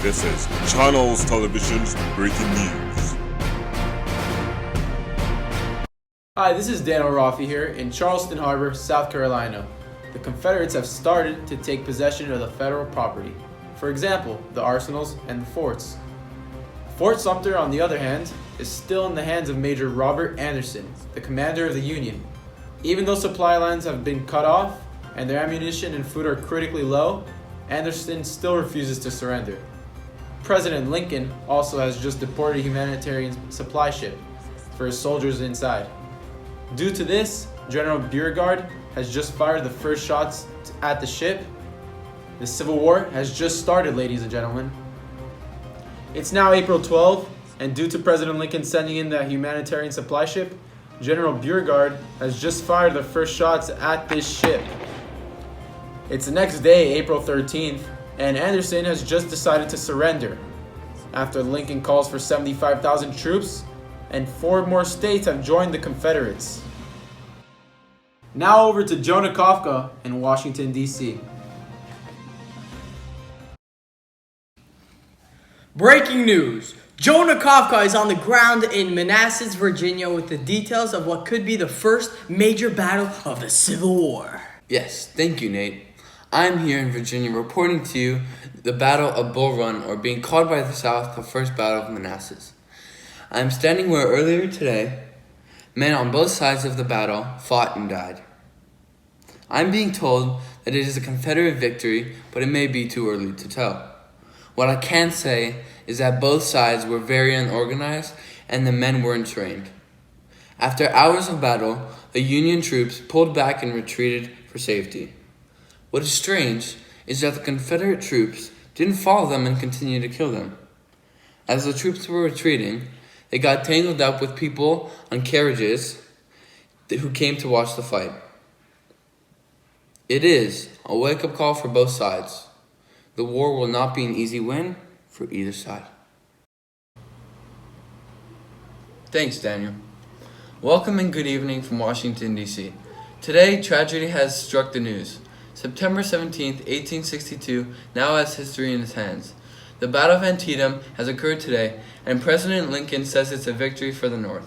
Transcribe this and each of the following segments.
This is Channels Television's breaking news. Hi, this is Daniel Raffi here in Charleston Harbor, South Carolina. The Confederates have started to take possession of the federal property. For example, the arsenals and the forts. Fort Sumter, on the other hand, is still in the hands of Major Robert Anderson, the commander of the Union. Even though supply lines have been cut off and their ammunition and food are critically low, Anderson still refuses to surrender. President Lincoln also has just deported a humanitarian supply ship for his soldiers inside. Due to this, General Beauregard has just fired the first shots at the ship. The Civil War has just started, ladies and gentlemen. It's now April 12th, and due to President Lincoln sending in that humanitarian supply ship, General Beauregard has just fired the first shots at this ship. It's the next day, April 13th, and Anderson has just decided to surrender. After Lincoln calls for 75,000 troops, and 4 more states have joined the Confederates. Now over to Jonah Kafka in Washington, D.C. Breaking news! Jonah Kafka is on the ground in Manassas, Virginia with the details of what could be the first major battle of the Civil War. Yes, thank you, Nate. I'm here in Virginia reporting to you the Battle of Bull Run, or being called by the South the First Battle of Manassas. I'm standing where earlier today, men on both sides of the battle fought and died. I'm being told that it is a Confederate victory, but it may be too early to tell. What I can say is that both sides were very unorganized and the men weren't trained. After hours of battle, the Union troops pulled back and retreated for safety. What is strange is that the Confederate troops didn't follow them and continue to kill them. As the troops were retreating, they got tangled up with people on carriages who came to watch the fight. It is a wake-up call for both sides. The war will not be an easy win for either side. Thanks, Daniel. Welcome and good evening from Washington, D.C. Today, tragedy has struck the news. September 17, 1862 now has history in its hands. The Battle of Antietam has occurred today, and President Lincoln says it's a victory for the North.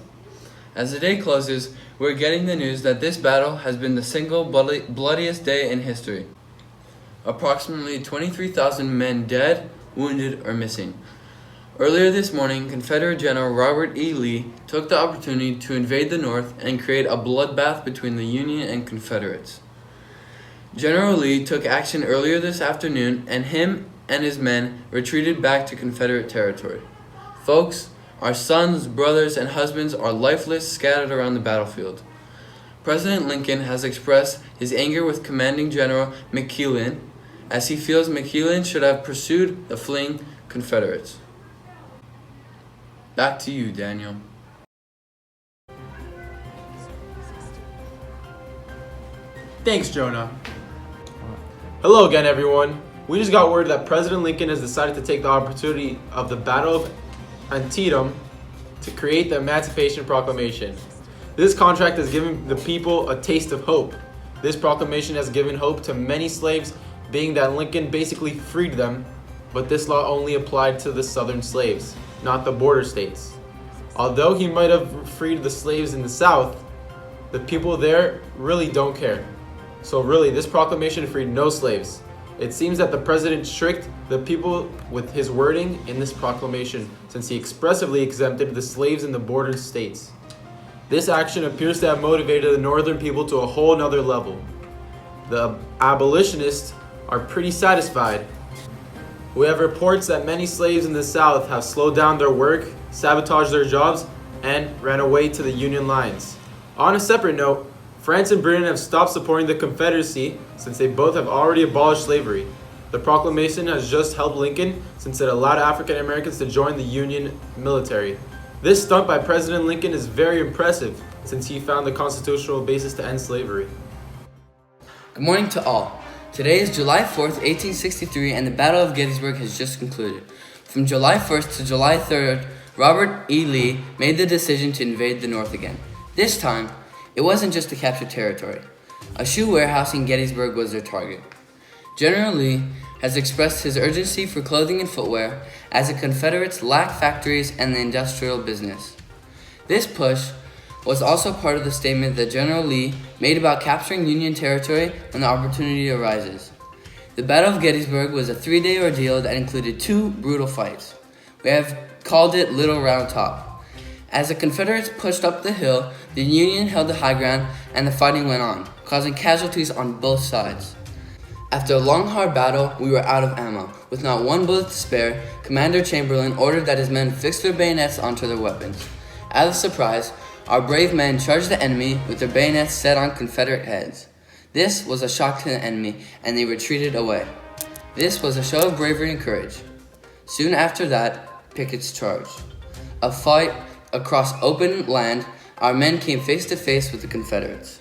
As the day closes, we're getting the news that this battle has been the single bloodiest day in history. Approximately 23,000 men dead, wounded, or missing. Earlier this morning, Confederate General Robert E. Lee took the opportunity to invade the North and create a bloodbath between the Union and Confederates. General Lee took action earlier this afternoon, and him and his men retreated back to Confederate territory. Folks, our sons, brothers, and husbands are lifeless, scattered around the battlefield. President Lincoln has expressed his anger with Commanding General McClellan, as he feels McClellan should have pursued the fleeing Confederates. Back to you, Daniel. Thanks, Jonah. Hello again, everyone. We just got word that President Lincoln has decided to take the opportunity of the Battle of Antietam to create the Emancipation Proclamation. This contract has given the people a taste of hope. This proclamation has given hope to many slaves, being that Lincoln basically freed them, but this law only applied to the southern slaves, not the border states. Although he might have freed the slaves in the South, the people there really don't care. So really, this proclamation freed no slaves. It seems that the president tricked the people with his wording in this proclamation, since he expressively exempted the slaves in the border states. This action appears to have motivated the northern people to a whole nother level. The abolitionists are pretty satisfied. We have reports that many slaves in the South have slowed down their work, sabotaged their jobs, and ran away to the Union lines. On a separate note, France and Britain have stopped supporting the Confederacy since they both have already abolished slavery. The proclamation has just helped Lincoln since it allowed African Americans to join the Union military. This stunt by President Lincoln is very impressive since he found the constitutional basis to end slavery. Good morning to all. Today is July 4th, 1863, and the Battle of Gettysburg has just concluded. From July 1st to July 3rd, Robert E. Lee made the decision to invade the North again. This time, it wasn't just to capture territory. A shoe warehouse in Gettysburg was their target. General Lee has expressed his urgency for clothing and footwear as the Confederates lack factories and the industrial business. This push was also part of the statement that General Lee made about capturing Union territory when the opportunity arises. The Battle of Gettysburg was a 3-day ordeal that included 2 brutal fights. We have called it Little Round Top. As the Confederates pushed up the hill, the Union held the high ground and the fighting went on, causing casualties on both sides. After a long, hard battle, we were out of ammo. With not one bullet to spare, Commander Chamberlain ordered that his men fix their bayonets onto their weapons. As a surprise, our brave men charged the enemy with their bayonets set on Confederate heads. This was a shock to the enemy, and they retreated away. This was a show of bravery and courage. Soon after that, pickets charged. A fight across open land, our men came face to face with the Confederates.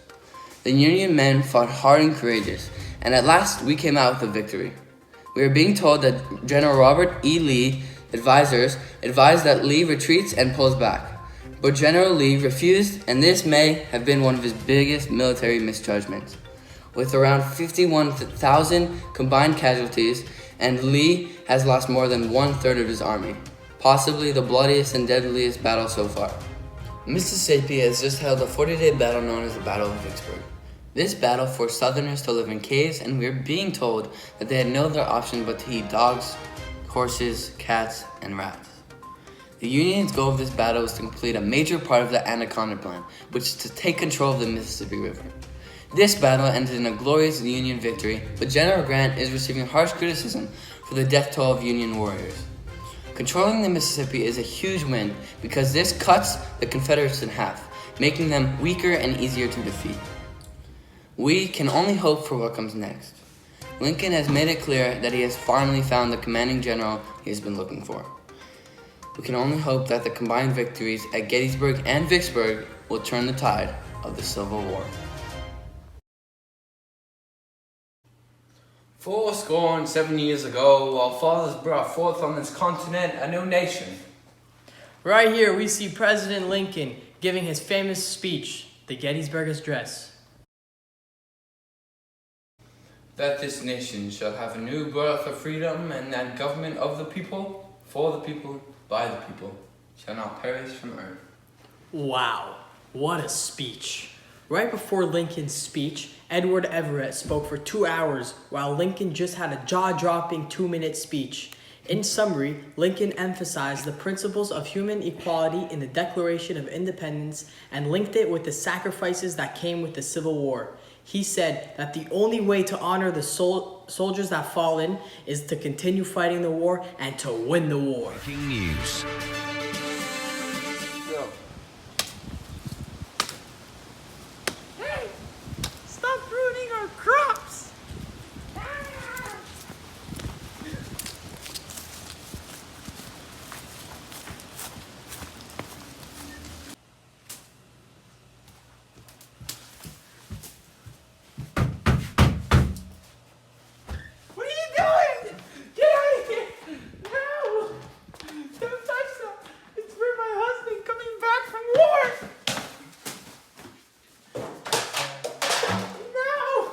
The Union men fought hard and courageous, and at last we came out with a victory. We are being told that General Robert E. Lee advised that Lee retreats and pulls back. But General Lee refused, and this may have been one of his biggest military misjudgments. With around 51,000 combined casualties, and Lee has lost more than 1/3 of his army, possibly the bloodiest and deadliest battle so far. Mississippi has just held a 40-day battle known as the Battle of Vicksburg. This battle forced Southerners to live in caves, and we are being told that they had no other option but to eat dogs, horses, cats, and rats. The Union's goal of this battle was to complete a major part of the Anaconda Plan, which is to take control of the Mississippi River. This battle ended in a glorious Union victory, but General Grant is receiving harsh criticism for the death toll of Union warriors. Controlling the Mississippi is a huge win because this cuts the Confederates in half, making them weaker and easier to defeat. We can only hope for what comes next. Lincoln has made it clear that he has finally found the commanding general he has been looking for. We can only hope that the combined victories at Gettysburg and Vicksburg will turn the tide of the Civil War. 70 years ago, our fathers brought forth on this continent a new nation. Right here, we see President Lincoln giving his famous speech, the Gettysburg Address. That this nation shall have a new birth of freedom, and that government of the people, for the people, by the people, shall not perish from earth. Wow, what a speech. Right before Lincoln's speech, Edward Everett spoke for 2 hours, while Lincoln just had a jaw-dropping 2-minute speech. In summary, Lincoln emphasized the principles of human equality in the Declaration of Independence and linked it with the sacrifices that came with the Civil War. He said that the only way to honor the soldiers that fallen is to continue fighting the war and to win the war. Breaking news. Stop ruining our crops! What are you doing? Get out of here! No! Don't touch them! It's for my husband coming back from war! No!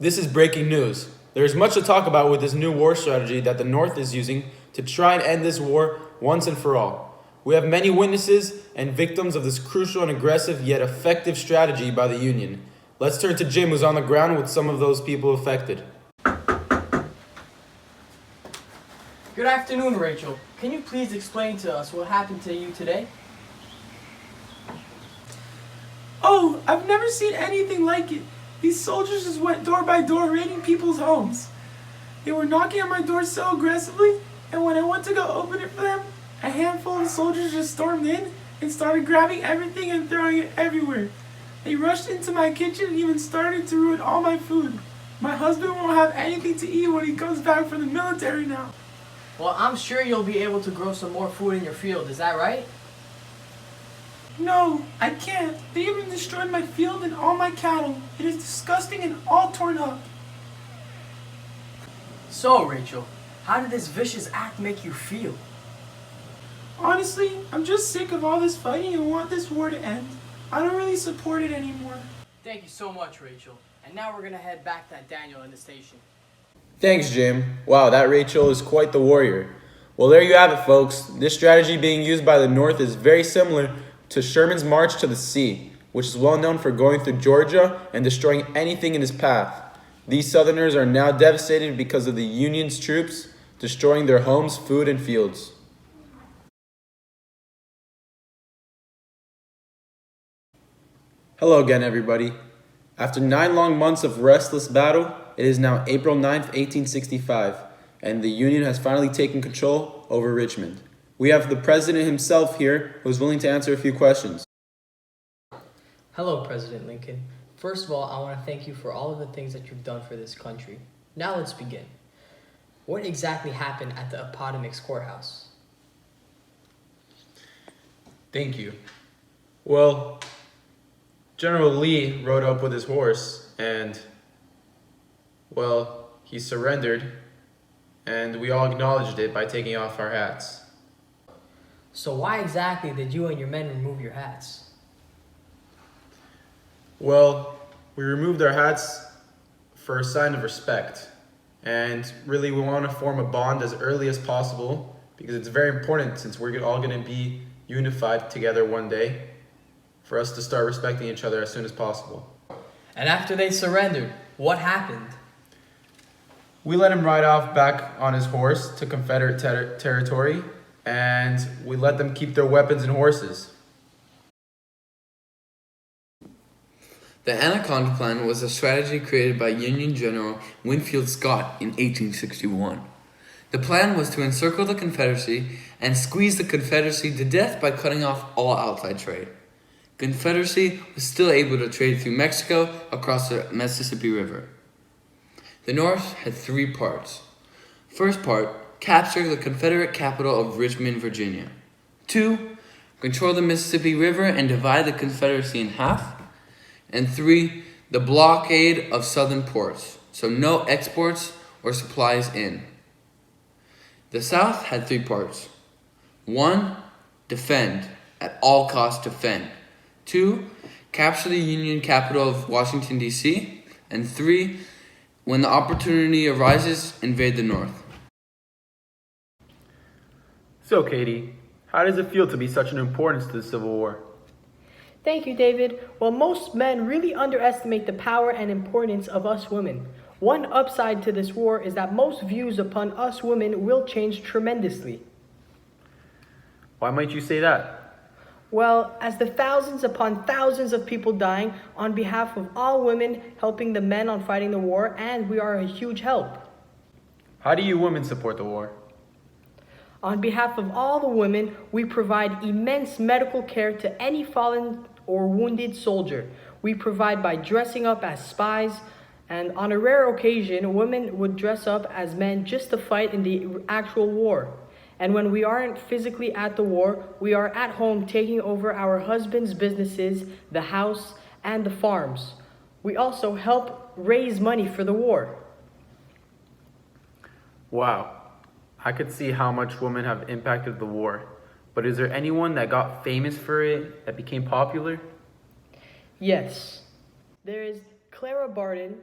This is breaking news. There is much to talk about with this new war strategy that the North is using to try and end this war once and for all. We have many witnesses and victims of this crucial and aggressive yet effective strategy by the Union. Let's turn to Jim, who's on the ground with some of those people affected. Good afternoon, Rachel. Can you please explain to us what happened to you today? Oh, I've never seen anything like it. These soldiers just went door by door raiding people's homes. They were knocking on my door so aggressively, and when I went to go open it for them, a handful of soldiers just stormed in and started grabbing everything and throwing it everywhere. They rushed into my kitchen and even started to ruin all my food. My husband won't have anything to eat when he comes back from the military now. Well, I'm sure you'll be able to grow some more food in your field, is that right? No, I can't. They even destroyed my field and all my cattle. It is disgusting and all torn up. So, Rachel, how did this vicious act make you feel? Honestly, I'm just sick of all this fighting and want this war to end. I don't really support it anymore. Thank you so much, Rachel. And now we're gonna head back to Daniel in the station. Thanks, Jim. Wow, that Rachel is quite the warrior. Well, there you have it, folks. This strategy being used by the North is very similar to Sherman's march to the sea, which is well known for going through Georgia and destroying anything in his path. These Southerners are now devastated because of the Union's troops destroying their homes, food, and fields. Hello again, everybody. After 9 long months of restless battle, it is now April 9th, 1865, and the Union has finally taken control over Richmond. We have the President himself here who is willing to answer a few questions. Hello, President Lincoln. First of all, I want to thank you for all of the things that you've done for this country. Now let's begin. What exactly happened at the Appomattox Courthouse? Thank you. Well, General Lee rode up with his horse and, well, he surrendered, and we all acknowledged it by taking off our hats. So why exactly did you and your men remove your hats? Well, we removed our hats for a sign of respect, and really we want to form a bond as early as possible because it's very important since we're all going to be unified together one day for us to start respecting each other as soon as possible. And after they surrendered, what happened? We let him ride off back on his horse to Confederate territory, and we let them keep their weapons and horses. The Anaconda Plan was a strategy created by Union General Winfield Scott in 1861. The plan was to encircle the Confederacy and squeeze the Confederacy to death by cutting off all outside trade. Confederacy was still able to trade through Mexico across the Mississippi River. The North had 3 parts. First part, capture the Confederate capital of Richmond, Virginia. 2, control the Mississippi River and divide the Confederacy in half. And 3, the blockade of southern ports, so no exports or supplies in. The South had 3 parts. 1, defend, at all costs defend. 2, capture the Union capital of Washington, D.C. And 3, when the opportunity arises, invade the North. So, Katie, how does it feel to be such an importance to the Civil War? Thank you, David. Well, most men really underestimate the power and importance of us women. One upside to this war is that most views upon us women will change tremendously. Why might you say that? Well, as the thousands upon thousands of people dying on behalf of all women helping the men on fighting the war, and we are a huge help. How do you women support the war? On behalf of all the women, we provide immense medical care to any fallen or wounded soldier. We provide by dressing up as spies, and on a rare occasion, women would dress up as men just to fight in the actual war. And when we aren't physically at the war, we are at home taking over our husbands' businesses, the house, and the farms. We also help raise money for the war. Wow, I could see how much women have impacted the war. But is there anyone that got famous for it, that became popular? Yes. There is Clara Barton,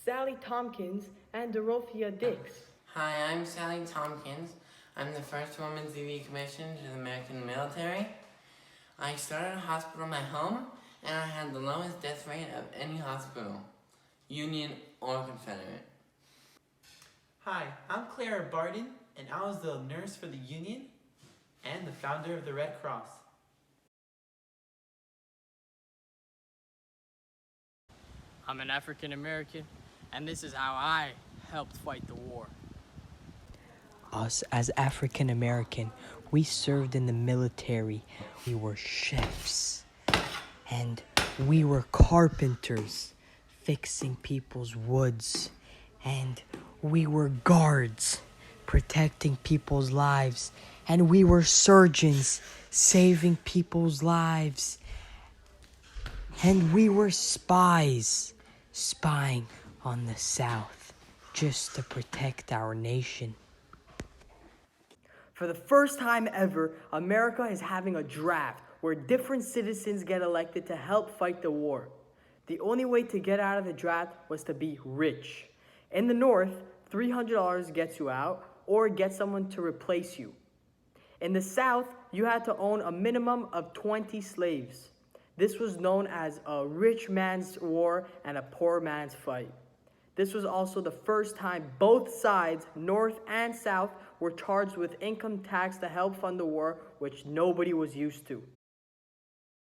Sally Tompkins, and Dorothea Dix. Hi, I'm Sally Tompkins. I'm the first woman to be commissioned to the American military. I started a hospital in my home, and I had the lowest death rate of any hospital, Union or Confederate. Hi, I'm Clara Barton, and I was the nurse for the Union and the founder of the Red Cross. I'm an African American, and this is how I helped fight the war. Us as African American, we served in the military. We were chefs and we were carpenters, fixing people's woods, and we were guards, protecting people's lives, and we were surgeons, saving people's lives, and we were spies, spying on the South just to protect our nation. For the first time ever, America is having a draft where different citizens get elected to help fight the war. The only way to get out of the draft was to be rich. In the North, $300 gets you out or get someone to replace you. In the South, you had to own a minimum of 20 slaves. This was known as a rich man's war and a poor man's fight. This was also the first time both sides, North and South, were charged with income tax to help fund the war, which nobody was used to.